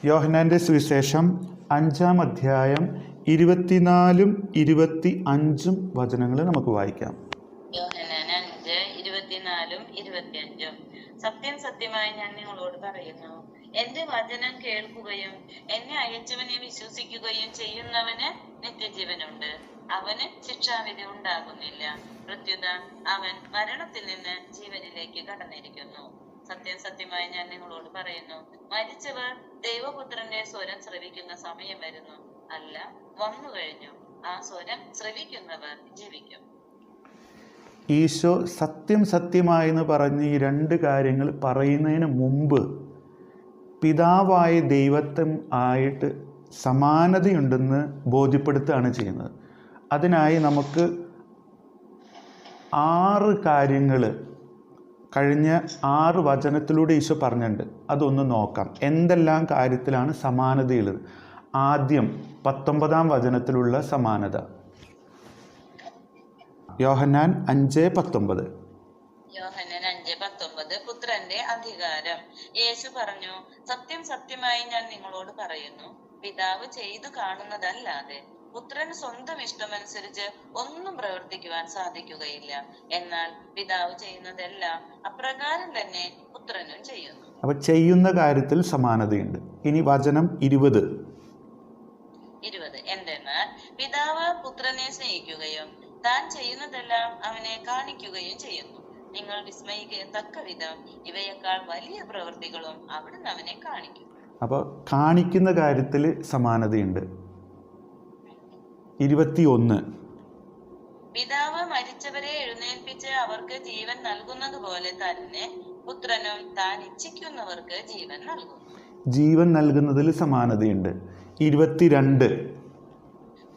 യോഹന്നാൻ്റെ സുവിശേഷം 5-ാം അധ്യായം 24-25 വചനങ്ങൾ നമുക്ക് വായിക്കാം. യോഹന്നാൻ 5:24-25. സത്യം സത്യമായി ഞാൻ നിങ്ങളോട് പറയുന്നു, എന്റെ വചനം കേൾക്കുകയും എന്നെ അയച്ചവനെ വിശ്വസിക്കുകയും ചെയ്യുന്നവന് നിത്യജീവനുണ്ട്. അവന് ശിക്ഷാവിധി ഉണ്ടാകുന്നില്ല. പ്രത്യുത അവൻ മരണത്തിൽ നിന്ന് ജീവനിലേക്ക് കടന്നിരിക്കുന്നു. സത്യം സത്യമായി ഞാൻ നിങ്ങളോട് പറയുന്നു, മരിച്ചവർ ദൈവപുത്രന്റെ സ്വരം ശ്രവിക്കുന്ന സമയം വരുന്നു, അല്ല വന്നു കഴിഞ്ഞു. ആ സ്വരം ശ്രവിക്കുന്നവർ ജീവിക്കും. ഈശോ സത്യം സത്യമായെന്ന് പറഞ്ഞ് ഈ രണ്ട് കാര്യങ്ങൾ പറയുന്നതിന് മുമ്പ് പിതാവായ ദൈവത്തെ ആയിട്ട് സമാനതയുണ്ടെന്ന് ബോധ്യപ്പെടുത്തുകയാണ് ചെയ്യുന്നത്. അതിനായി നമുക്ക് 6 കാര്യങ്ങൾ കഴിഞ്ഞ 6 വചനത്തിലൂടെ ഈശോ പറഞ്ഞിട്ടുണ്ട്. അതൊന്ന് നോക്കാം. എന്തെല്ലാം കാര്യത്തിലാണ് സമാനതയുള്ളത്? ആദ്യം 19-ാം വചനത്തിലുള്ള സമാനത. യോഹന്നാൻ 5:19. യോഹന്നാൻ 5:19. പുത്രന്റെ അധികാരം. യേശു പറഞ്ഞു, സത്യം സത്യമായി ഞാൻ നിങ്ങളോട് പറയുന്നു, പിതാവ് ചെയ്തു കാണുന്നതല്ലാതെ പുത്രന് സ്വന്തം ഇഷ്ടമനുസരിച്ച് ഒന്നും പ്രവർത്തിക്കുവാൻ സാധിക്കുകയില്ല. എന്നാൽ പിതാവ് ചെയ്യുന്നതെല്ലാം അപ്രകാരം തന്നെ പുത്രനും ചെയ്യുന്നു. അപ്പൊ ചെയ്യുന്ന കാര്യത്തിൽ സമാനതയുണ്ട്. ഇനി വചനം 20. എന്തെന്നാൽ പിതാവ് പുത്രനെ സ്നേഹിക്കുകയും താൻ ചെയ്യുന്നതെല്ലാം അവനെ കാണിക്കുകയും ചെയ്യുന്നു. നിങ്ങൾ വിസ്മയിക്കത്തക്ക വിധം ഇവയേക്കാൾ വലിയ പ്രവൃത്തികളും അവിടുന്ന് അവനെ കാണിക്കും. അപ്പോൾ കാണിക്കുന്ന കാര്യത്തിൽ സമാനതയുണ്ട്. 21. പിതാവ് മരിച്ചവരെ എഴുന്നേൽപ്പിച്ച് അവർക്ക് ജീവൻ നൽകുന്നത് പോലെ തന്നെ പുത്രനും താൻ ഇച്ഛിക്കുന്നവർക്ക് ജീവൻ നൽകുന്നു. ജീവൻ നൽകുന്നതിൽ സമാനതയുണ്ട്. 22.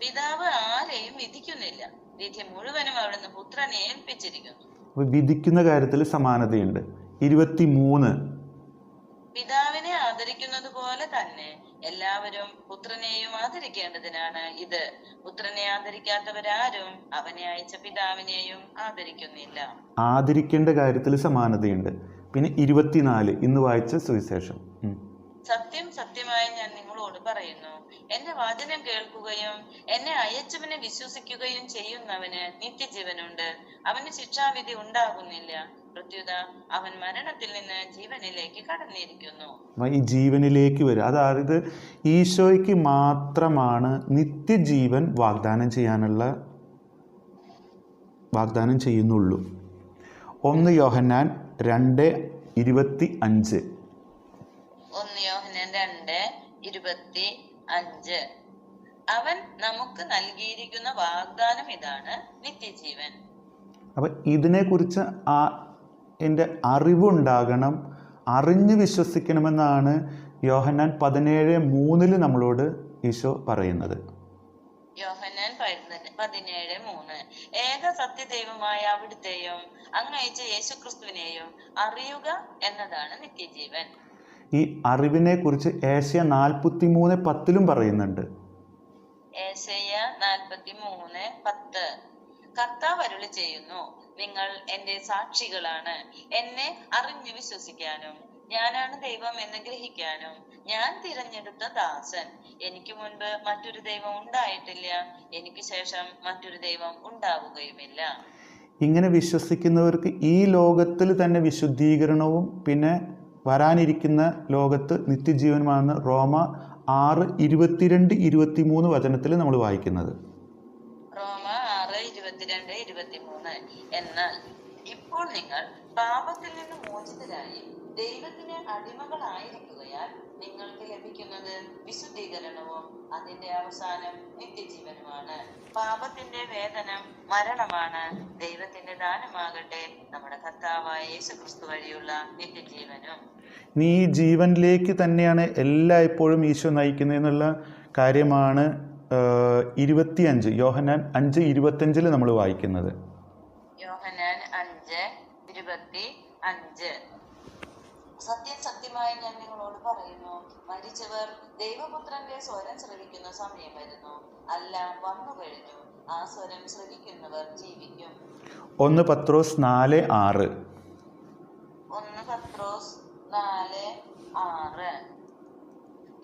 പിതാവ് ആരെയും വിധിക്കുന്നില്ല, വിധി മുഴുവനും അവിടുന്ന് പുത്രനെ ഏൽപ്പിച്ചിരിക്കുന്നു. വിധിക്കുന്ന കാര്യത്തിൽ സമാനതയുണ്ട്. 23. പിതാവിനെ ആദരിക്കുന്നത് പോലെ തന്നെ എല്ലാവരും പുത്രനെയും ആദരിക്കേണ്ടതിനാണ് ഇത്. പുത്രനെ ആദരിക്കാത്തവരാരും അവനെ അയച്ച പിതാവിനെയും ആദരിക്കുന്നില്ല. ആദരിക്കേണ്ട കാര്യത്തിൽ സമാനതയുണ്ട്. പിന്നെ 24 ഇന്ന് വായിച്ച സുവിശേഷം. സത്യം സത്യമായി ഞാൻ നിങ്ങളോട് പറയുന്നു, എന്റെ വചനം കേൾക്കുകയും എന്നെ അയച്ചവനെ വിശ്വസിക്കുകയും ചെയ്യുന്നവന് നിത്യജീവനുണ്ട്. അവന് ശിക്ഷാവിധി ഉണ്ടാകുന്നില്ല. പ്രത്യുത അവൻ മരണത്തിൽ നിന്ന് ജീവനിലേക്ക് കടന്നിരിക്കുന്നു. ഈ ജീവനിലേക്ക് വരും. അതായത് ഈശോയ്ക്ക് മാത്രമാണ് നിത്യജീവൻ വാഗ്ദാനം ചെയ്യുന്നുള്ളൂ. 1 യോഹന്നാൻ 2:25. 1 യോഹന്നാൻ 2:25. അവൻ നമുക്ക് നൽകിയിരിക്കുന്ന വാഗ്ദാനം ഇതാണ്, നിത്യജീവൻ. അപ്പം ഇതിനെക്കുറിച്ച് എൻ്റെ അറിവുണ്ടാകണം, അറിഞ്ഞ് വിശ്വസിക്കണമെന്നാണ് യോഹന്നാൻ 17:3 നമ്മളോട് ഈശോ പറയുന്നത്. യോഹന്നാൻ 17:3. ഏക സത്യദൈവമായ അവിടുത്തെയും അങ്ങയച്ച യേശുക്രിസ്തുവിനെയും അറിയുക എന്നതാണ് നിത്യജീവൻ. ഈ അറിവിനെ കുറിച്ച് ഏശയ്യ 43:10 പറയുന്നുണ്ട്. ഏശയ്യ 43:10. കർത്താവ് അരുളി ചെയ്യുന്നു, നിങ്ങൾ എന്റെ സാക്ഷികളാണ്, എന്നെ അറിഞ്ഞു വിശ്വസിക്കാനും ഞാനാണ് ദൈവം എന്ന് ഗ്രഹിക്കാനും ഞാൻ തിരഞ്ഞെടുത്ത ദാസൻ. എനിക്ക് മുൻപ് മറ്റൊരു ദൈവം ഉണ്ടായിട്ടില്ല, എനിക്ക് ശേഷം മറ്റൊരു ദൈവം ഉണ്ടാവുകയുമില്ല. ഇങ്ങനെ വിശ്വസിക്കുന്നവർക്ക് ഈ ലോകത്തിൽ തന്നെ വിശുദ്ധീകരണവും പിന്നെ വരാനിരിക്കുന്ന ലോകത്ത് നിത്യജീവനുമാണ് റോമ 6:22-23 വചനത്തിൽ നമ്മൾ വായിക്കുന്നത്. റോമ 6:22-23. എന്നാൽ ഇപ്പോൾ നിങ്ങൾ പാപത്തിൽ നിന്ന് മോചിതരായി ദൈവത്തിന് അടിമകളായിരിക്കുകയാൽ നിങ്ങൾക്ക് ലഭിക്കുന്നത് വിശുദ്ധീകരണവും അതിന്റെ അവസാനം നിത്യജീവനുമാണ്. പാപത്തിന്റെ വേതനം മരണമാണ്, ദൈവത്തിന്റെ ദാനമാകട്ടെ നമ്മുടെ കർത്താവായ യേശുക്രിസ്തു വഴിയുള്ള നിത്യജീവനും. നീ ജീവനിലേക്ക് തന്നെയാണ് എല്ലായ്പ്പോഴും ഈശോ നയിക്കുന്നതെന്നുള്ള കാര്യമാണ് 25 യോഹന്നാൻ 5:25 നമ്മൾ വായിക്കുന്നത്. യോഹന്നാൻ 5:25. സത്യം സത്യമായി ഞാൻ നിങ്ങളോട് പറയുന്നു, മരിച്ചവർ ദൈവപുത്രന്റെ സ്വരം ശ്രവിക്കുന്ന സമയം വരുന്നു, അല്ല വന്നു കഴിഞ്ഞു. ആ സ്വരം ശ്രവിക്കുന്നവർ ജീവിക്കും. 1 പത്രോസ് 4:6. 1 പത്രോസ് 4:6.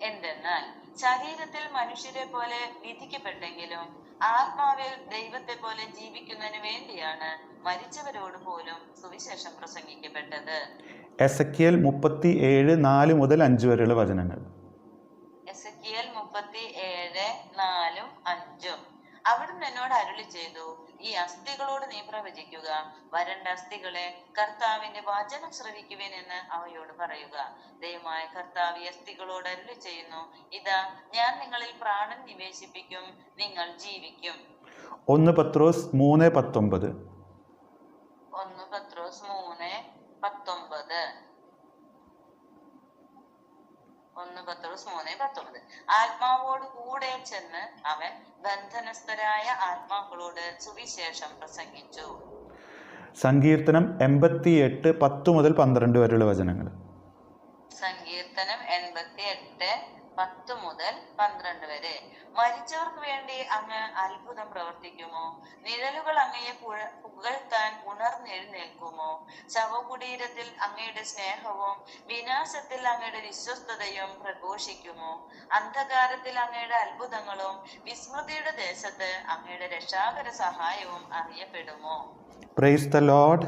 എന്തെന്നാൽ ശരീരത്തിൽ മനുഷ്യരെ പോലെ വിധിക്കപ്പെട്ടെങ്കിലും ആത്മാവിൽ ദൈവത്തെ പോലെ ജീവിക്കുന്നതിന് വേണ്ടിയാണ് മരിച്ചവരോട് പോലും സുവിശേഷം പ്രസംഗിക്കപ്പെട്ടത്. എസക്കിയേൽ 37:4-5 വരെയുള്ള വചനങ്ങൾ. എസക്കിയേൽ 37:4-5. അവിടുന്ന് എന്നോട് അരുളി ചെയ്തു, ഈ അസ്ഥികളോട് നീ പ്രവചിക്കുക, വരണ്ട അസ്ഥികളെ കർത്താവിന്റെ വചനം ശ്രവിക്കുവിൻ എന്ന് അവയോട് പറയുക. ദൈവമായ കർത്താവ് ഈ അസ്ഥികളോട് അരുളി ചെയ്യുന്നു, ഇതാ ഞാൻ നിങ്ങളിൽ പ്രാണൻ നിവേശിപ്പിക്കും, നിങ്ങൾ ജീവിക്കും. 1 പത്രോസ് 3:19. 1 പത്രോസ് 3:19. 1 പത്രോസ് 3:19. ആത്മാവോട് കൂടെ ചെന്ന് അവൻ ബന്ധനസ്ഥരായ ആത്മാക്കളോട് സുവിശേഷം പ്രസംഗിച്ചു. സങ്കീർത്തനം 88:10-12 വരെയുള്ള വചനങ്ങൾ. സങ്കീർത്തനം 88:10-12 വരെ. മരിച്ചവർക്ക് വേണ്ടി അങ്ങ് അത്ഭുതം പ്രവർത്തിക്കുമോ? നിഴലുകൾ അങ്ങയെ പുകഴ്ത്താൻ ഉണർന്നെഴുന്നേൽക്കുമോ? ശവകുടീരത്തിൽ അങ്ങയുടെ സ്നേഹവും വിനാശത്തിൽ അങ്ങയുടെ വിശ്വസ്തതയും പ്രഘോഷിക്കുമോ? അന്ധകാരത്തിൽ അങ്ങയുടെ അത്ഭുതങ്ങളും വിസ്മൃതിയുടെ ദേശത്ത് അങ്ങയുടെ രക്ഷാകര സഹായവും അറിയപ്പെടുമോ? Praise the Lord.